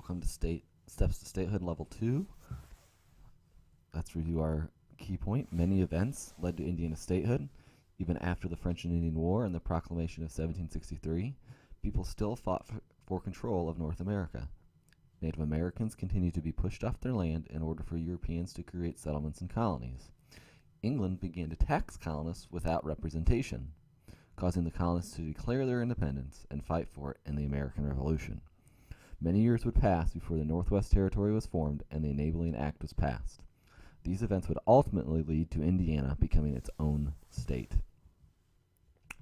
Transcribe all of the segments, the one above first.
Welcome to Steps to Statehood Level 2. Let's review our key point. Many events led to Indiana statehood. Even after the French and Indian War and the Proclamation of 1763, people still fought for control of North America. Native Americans continued to be pushed off their land in order for Europeans to create settlements and colonies. England began to tax colonists without representation, causing the colonists to declare their independence and fight for it in the American Revolution. Many years would pass before the Northwest Territory was formed and the Enabling Act was passed. These events would ultimately lead to Indiana becoming its own state.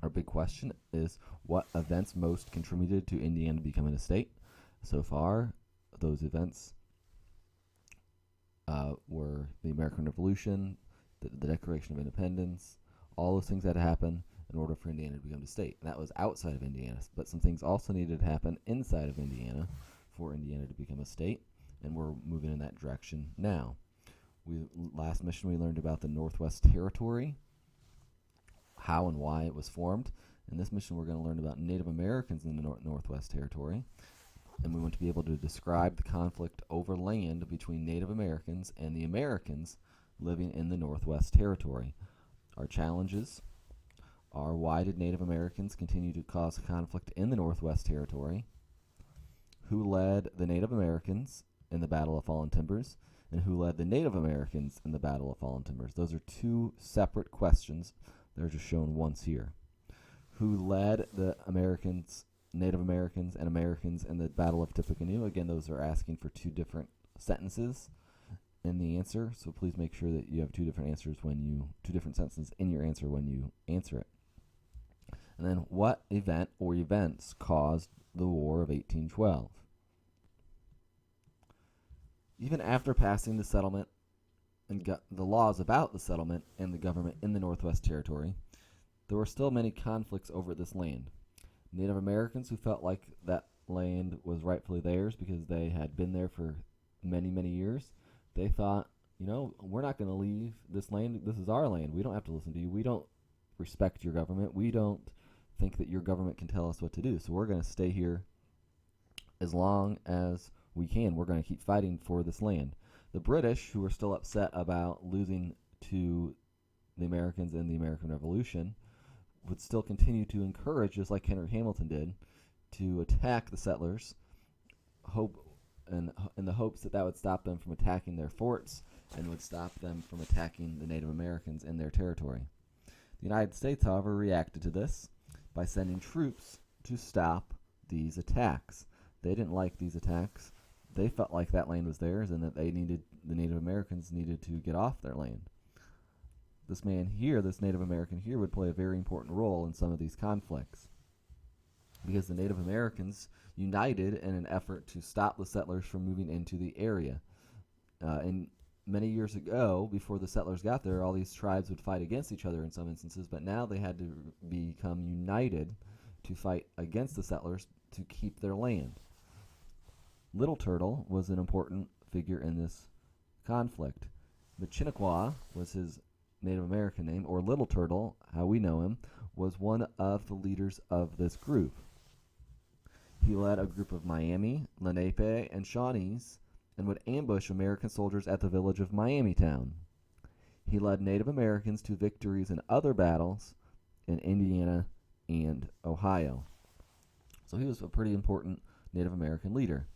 Our big question is, what events most contributed to Indiana becoming a state? So far, those events were the American Revolution, the Declaration of Independence. All those things had to happen in order for Indiana to become a state. And that was outside of Indiana, but some things also needed to happen inside of Indiana for Indiana to become a state, and we're moving in that direction now. Last mission we learned about the Northwest Territory, how and why it was formed. In this mission we're going to learn about Native Americans in the Northwest Territory, and we want to be able to describe the conflict over land between Native Americans and the Americans living in the Northwest Territory. Our challenges are: why did Native Americans continue to cause conflict in the Northwest Territory? Who led the Native Americans in the Battle of Fallen Timbers? And who led the Native Americans in the Battle of Fallen Timbers? Those are two separate questions. They're just shown once here. Who led the Native Americans and Americans in the Battle of Tippecanoe? Again, those are asking for two different sentences in the answer, so please make sure that you have two different sentences in your answer when you answer it. And then, what event or events caused the War of 1812? Even after passing the settlement and the laws about the settlement and the government in the Northwest Territory, there were still many conflicts over this land. Native Americans, who felt like that land was rightfully theirs because they had been there for many, many years, they thought, we're not going to leave this land. This is our land. We don't have to listen to you. We don't respect your government. We don't think that your government can tell us what to do. So we're going to stay here as long as we can. We're going to keep fighting for this land. The British, who were still upset about losing to the Americans in the American Revolution, would still continue to encourage, just like Henry Hamilton did, to attack the settlers, in the hopes that would stop them from attacking their forts and would stop them from attacking the Native Americans in their territory. The United States, however, reacted to this by sending troops to stop these attacks. They didn't like these attacks. They felt like that land was theirs and that the Native Americans needed to get off their land. This Native American here, would play a very important role in some of these conflicts, because the Native Americans united in an effort to stop the settlers from moving into the area. And many years ago, before the settlers got there, all these tribes would fight against each other in some instances, but now they had to become united to fight against the settlers to keep their land. Little Turtle was an important figure in this conflict. Machiniquaw was his Native American name, or Little Turtle, how we know him, was one of the leaders of this group. He led a group of Miami, Lenape, and Shawnees and would ambush American soldiers at the village of Miamitown. He led Native Americans to victories in other battles in Indiana and Ohio. So he was a pretty important Native American leader.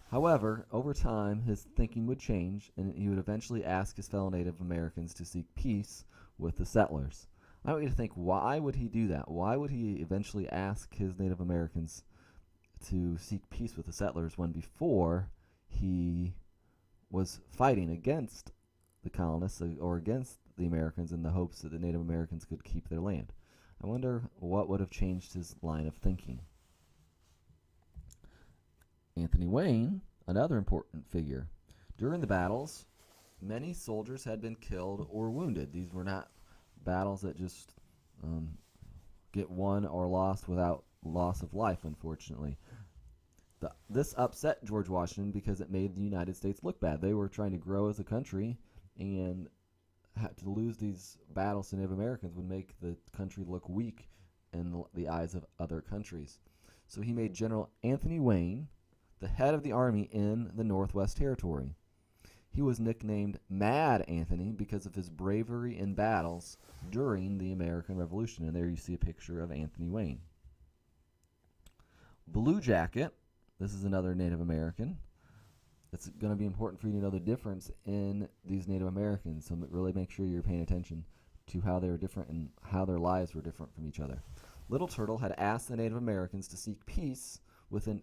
However, over time, his thinking would change, and he would eventually ask his fellow Native Americans to seek peace with the settlers. I want you to think, why would he do that? Why would he eventually ask his Native Americans to seek peace with the settlers when before he was fighting against the colonists or against the Americans in the hopes that the Native Americans could keep their land? I wonder what would have changed his line of thinking. Anthony Wayne, another important figure. During the battles, many soldiers had been killed or wounded. These were not battles that just get won or lost without loss of life, unfortunately. This upset George Washington because it made the United States look bad. They were trying to grow as a country, and to lose these battles to Native Americans would make the country look weak in the eyes of other countries. So he made General Anthony Wayne the head of the army in the Northwest Territory. He was nicknamed Mad Anthony because of his bravery in battles during the American Revolution. And there you see a picture of Anthony Wayne. Blue Jacket, this is another Native American. It's going to be important for you to know the difference in these Native Americans, so really make sure you're paying attention to how they were different and how their lives were different from each other. Little Turtle had asked the Native Americans to seek peace with the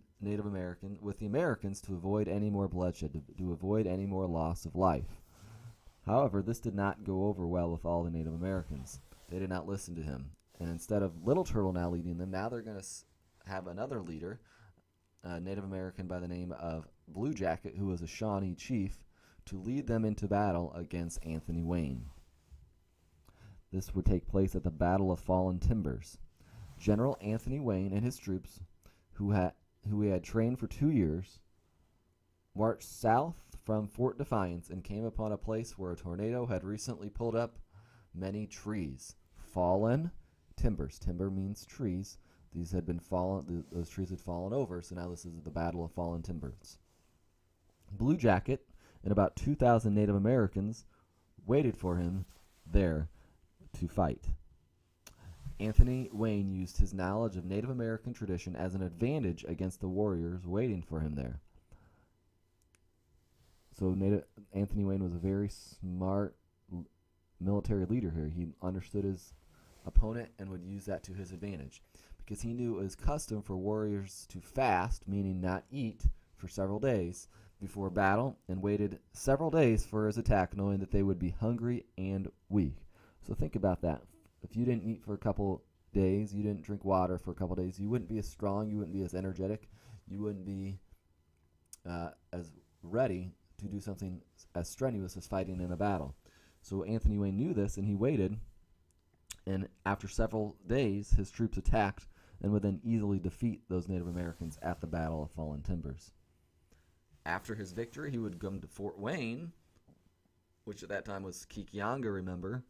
Americans to avoid any more bloodshed, to avoid any more loss of life. However, this did not go over well with all the Native Americans. They did not listen to him. And instead of Little Turtle now leading them, now they're going to have another leader, a Native American by the name of Blue Jacket, who was a Shawnee chief, to lead them into battle against Anthony Wayne. This would take place at the Battle of Fallen Timbers. General Anthony Wayne and his troops, who he had trained for 2 years, marched south from Fort Defiance and came upon a place where a tornado had recently pulled up many trees. Fallen timbers. Timber means trees. These had been fallen. Those trees had fallen over, so now this is the Battle of Fallen Timbers. Blue Jacket and about 2,000 Native Americans waited for him there to fight. Anthony Wayne used his knowledge of Native American tradition as an advantage against the warriors waiting for him there. So Anthony Wayne was a very smart military leader here. He understood his opponent and would use that to his advantage, because he knew it was custom for warriors to fast, meaning not eat, for several days before battle, and waited several days for his attack, knowing that they would be hungry and weak. So think about that. If you didn't eat for a couple days, you didn't drink water for a couple days, you wouldn't be as strong, you wouldn't be as energetic, you wouldn't be as ready to do something as strenuous as fighting in a battle. So Anthony Wayne knew this, and he waited, and after several days, his troops attacked and would then easily defeat those Native Americans at the Battle of Fallen Timbers. After his victory, he would come to Fort Wayne, which at that time was Kikianga, remember,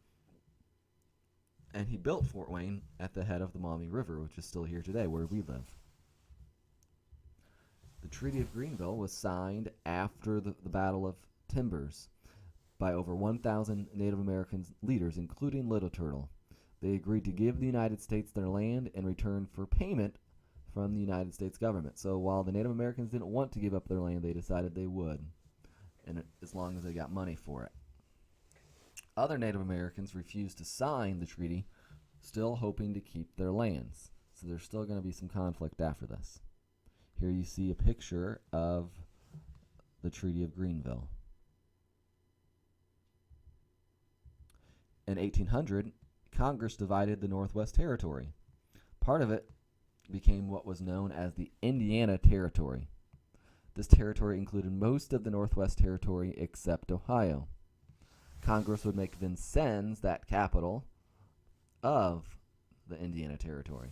and he built Fort Wayne at the head of the Maumee River, which is still here today, where we live. The Treaty of Greenville was signed after the Battle of Timbers by over 1,000 Native American leaders, including Little Turtle. They agreed to give the United States their land in return for payment from the United States government. So while the Native Americans didn't want to give up their land, they decided they would, and as long as they got money for it. Other Native Americans refused to sign the treaty, still hoping to keep their lands. So there's still going to be some conflict after this. Here you see a picture of the Treaty of Greenville. In 1800, Congress divided the Northwest Territory. Part of it became what was known as the Indiana Territory. This territory included most of the Northwest Territory except Ohio. Congress would make Vincennes that capital of the Indiana Territory.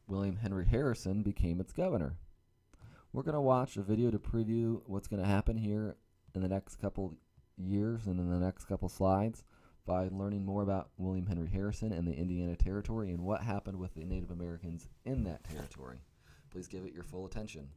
William Henry Harrison became its governor. We're going to watch a video to preview what's going to happen here in the next couple years and in the next couple slides by learning more about William Henry Harrison and the Indiana Territory and what happened with the Native Americans in that territory. Please give it your full attention.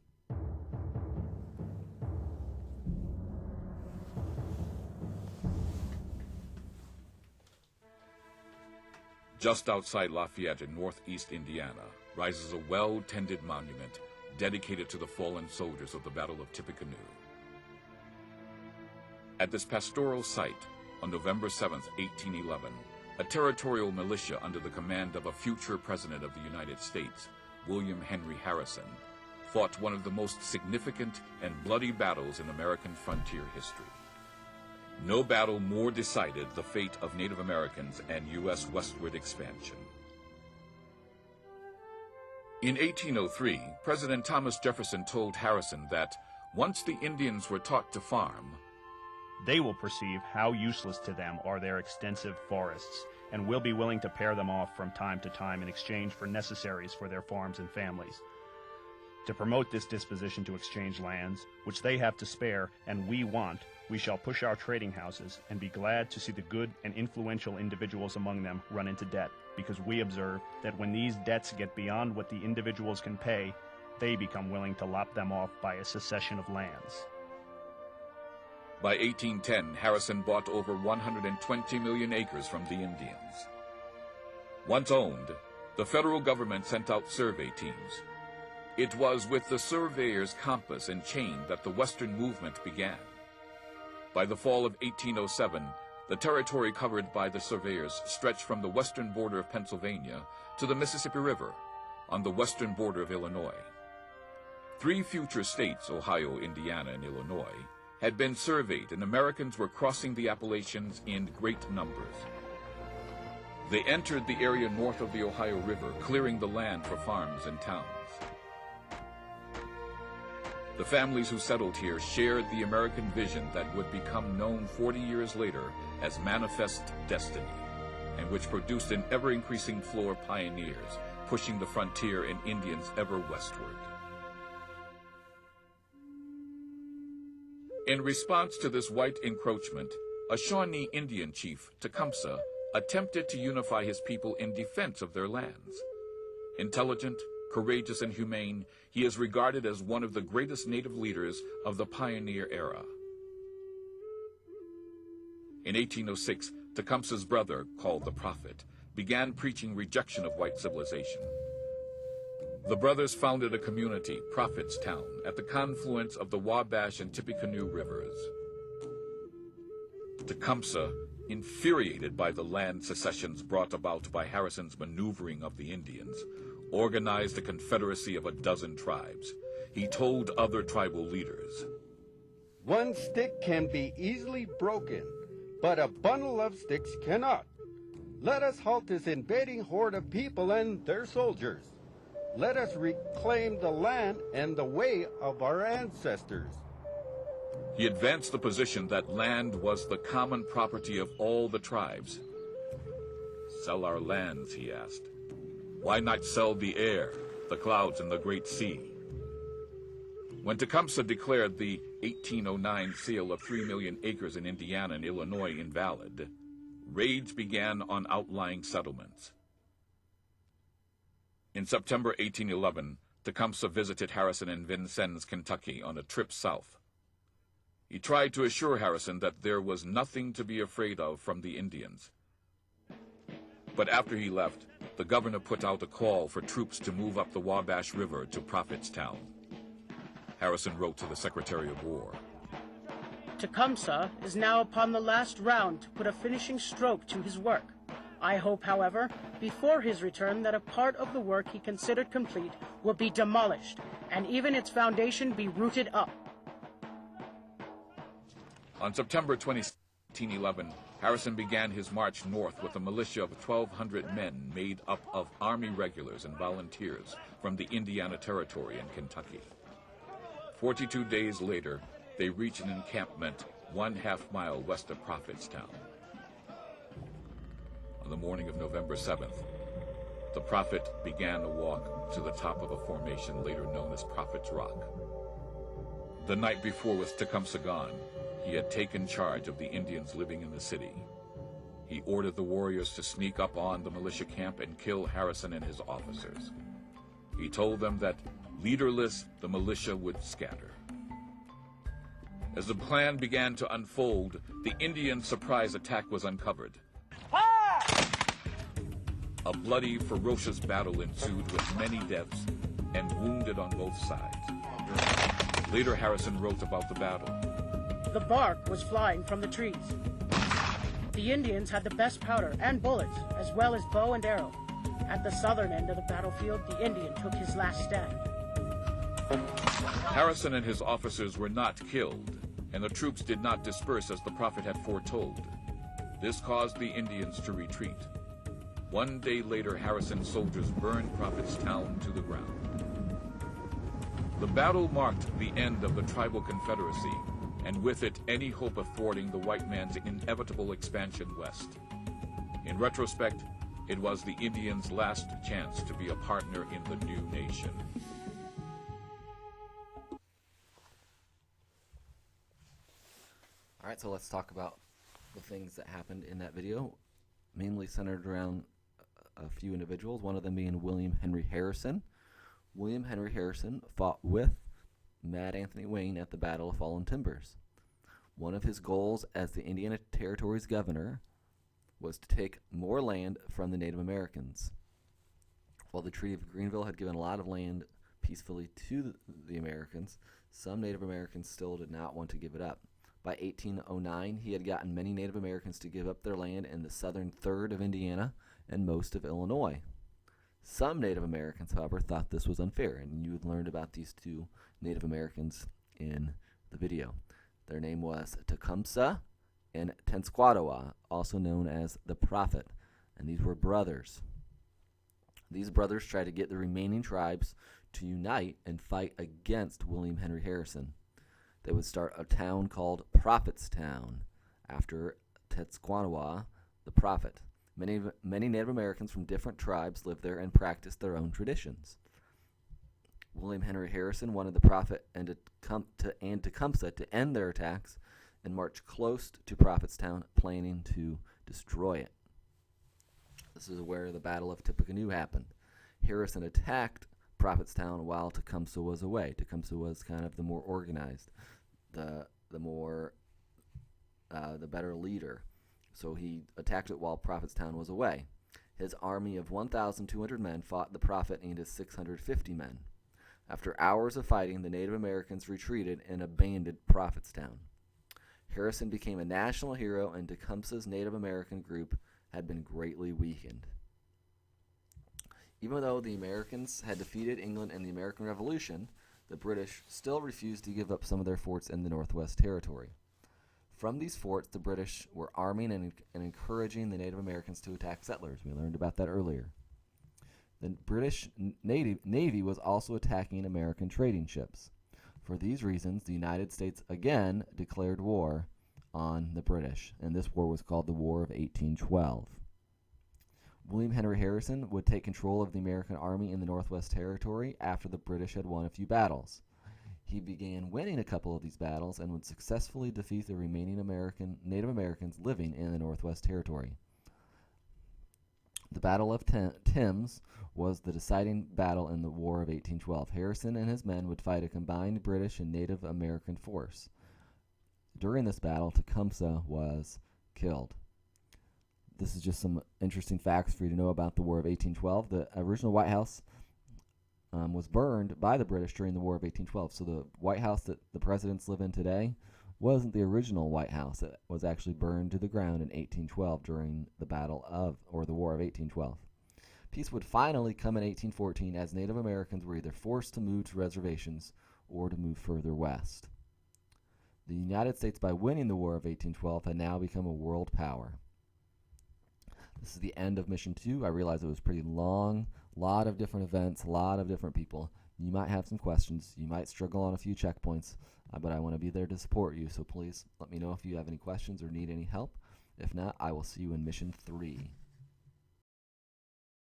Just outside Lafayette in northeast Indiana rises a well-tended monument dedicated to the fallen soldiers of the Battle of Tippecanoe. At this pastoral site, on November 7, 1811, a territorial militia under the command of a future President of the United States, William Henry Harrison, fought one of the most significant and bloody battles in American frontier history. No battle more decided the fate of Native Americans and U.S. westward expansion. In 1803, President Thomas Jefferson told Harrison that once the Indians were taught to farm, they will perceive how useless to them are their extensive forests, and will be willing to pair them off from time to time in exchange for necessaries for their farms and families. To promote this disposition to exchange lands, which they have to spare and we want, we shall push our trading houses and be glad to see the good and influential individuals among them run into debt, because we observe that when these debts get beyond what the individuals can pay, they become willing to lop them off by a succession of lands. By 1810, Harrison bought over 120 million acres from the Indians. Once owned, the federal government sent out survey teams. It was with the surveyor's compass and chain that the Western movement began. By the fall of 1807, the territory covered by the surveyors stretched from the western border of Pennsylvania to the Mississippi River on the western border of Illinois. 3 future states, Ohio, Indiana, and Illinois, had been surveyed, and Americans were crossing the Appalachians in great numbers. They entered the area north of the Ohio River, clearing the land for farms and towns. The families who settled here shared the American vision that would become known 40 years later as Manifest Destiny, and which produced an ever-increasing flow of pioneers, pushing the frontier and Indians ever westward. In response to this white encroachment, a Shawnee Indian chief, Tecumseh, attempted to unify his people in defense of their lands. Intelligent, courageous, and humane, he is regarded as one of the greatest native leaders of the pioneer era. In 1806, Tecumseh's brother, called the Prophet, began preaching rejection of white civilization. The brothers founded a community, Prophet's Town, at the confluence of the Wabash and Tippecanoe rivers. Tecumseh, infuriated by the land secessions brought about by Harrison's maneuvering of the Indians, organized a confederacy of a dozen tribes. He told other tribal leaders, "One stick can be easily broken, but a bundle of sticks cannot. Let us halt this invading horde of people and their soldiers. Let us reclaim the land and the way of our ancestors." He advanced the position that land was the common property of all the tribes. "Sell our lands," he asked. "Why not sell the air, the clouds, and the great sea?" When Tecumseh declared the 1809 sale of 3 million acres in Indiana and Illinois invalid, raids began on outlying settlements. In September 1811, Tecumseh visited Harrison in Vincennes, Kentucky, on a trip south. He tried to assure Harrison that there was nothing to be afraid of from the Indians. But after he left, the governor put out a call for troops to move up the Wabash River to Prophet's Town. Harrison wrote to the Secretary of War, "Tecumseh is now upon the last round to put a finishing stroke to his work. I hope, however, before his return that a part of the work he considered complete will be demolished, and even its foundation be rooted up." On September 20, 1811, Harrison began his march north with a militia of 1,200 men made up of Army regulars and volunteers from the Indiana Territory and Kentucky. 42 days later, they reached an encampment 1/2 mile west of Prophet's Town. On the morning of November 7th, the Prophet began a walk to the top of a formation later known as Prophet's Rock. The night before, with Tecumseh gone, he had taken charge of the Indians living in the city. He ordered the warriors to sneak up on the militia camp and kill Harrison and his officers. He told them that, leaderless, the militia would scatter. As the plan began to unfold, the Indian surprise attack was uncovered. A bloody, ferocious battle ensued with many deaths and wounded on both sides. Later, Harrison wrote about the battle. The bark was flying from the trees. The Indians had the best powder and bullets, as well as bow and arrow. At the southern end of the battlefield, the Indian took his last stand. Harrison and his officers were not killed, and the troops did not disperse as the Prophet had foretold. This caused the Indians to retreat. 1 day later, Harrison's soldiers burned Prophet's Town to the ground. The battle marked the end of the tribal confederacy, and with it any hope of thwarting the white man's inevitable expansion west. In retrospect, it was the Indians' last chance to be a partner in the new nation. All right, so let's talk about the things that happened in that video, mainly centered around a few individuals, one of them being William Henry Harrison, William Henry Harrison fought with Mad Anthony Wayne at the Battle of Fallen Timbers. One of his goals as the Indiana Territory's governor was to take more land from the Native Americans. While the Treaty of Greenville had given a lot of land peacefully to the Americans, some Native Americans still did not want to give it up. By 1809, he had gotten many Native Americans to give up their land in the southern third of Indiana and most of Illinois. Some Native Americans, however, thought this was unfair, and you learned about these two Native Americans in the video. Their name was Tecumseh and Tenskwatawa, also known as the Prophet, and these were brothers. These brothers tried to get the remaining tribes to unite and fight against William Henry Harrison. They would start a town called Prophetstown after Tenskwatawa, the Prophet. Many Native Americans from different tribes lived there and practiced their own traditions. William Henry Harrison wanted the Prophet and Tecumseh to end their attacks and march close to Prophetstown, planning to destroy it. This is where the Battle of Tippecanoe happened. Harrison attacked Prophetstown while Tecumseh was away. Tecumseh was kind of the more organized, the better leader. So he attacked it while Prophetstown was away. His army of 1,200 men fought the Prophet and his 650 men. After hours of fighting, the Native Americans retreated and abandoned Prophetstown. Harrison became a national hero, and Tecumseh's Native American group had been greatly weakened. Even though the Americans had defeated England in the American Revolution, the British still refused to give up some of their forts in the Northwest Territory. From these forts, the British were arming and encouraging the Native Americans to attack settlers. We learned about that earlier. The British Navy was also attacking American trading ships. For these reasons, the United States again declared war on the British, and this war was called the War of 1812. William Henry Harrison would take control of the American army in the Northwest Territory after the British had won a few battles. He began winning a couple of these battles and would successfully defeat the remaining Native Americans living in the Northwest Territory. The Battle of Thames was the deciding battle in the War of 1812. Harrison and his men would fight a combined British and Native American force. During this battle, Tecumseh was killed. This is just some interesting facts for you to know about the War of 1812. The original White House was burned by the British during the War of 1812. So the White House that the presidents live in today wasn't the original White House. It was actually burned to the ground in 1812 during the the War of 1812. Peace would finally come in 1814 as Native Americans were either forced to move to reservations or to move further west. The United States, by winning the War of 1812, had now become a world power. This is the end of Mission 2. I realize it was pretty long, a lot of different events, a lot of different people. You might have some questions. You might struggle on a few checkpoints, but I want to be there to support you, so please let me know if you have any questions or need any help. If not, I will see you in Mission 3.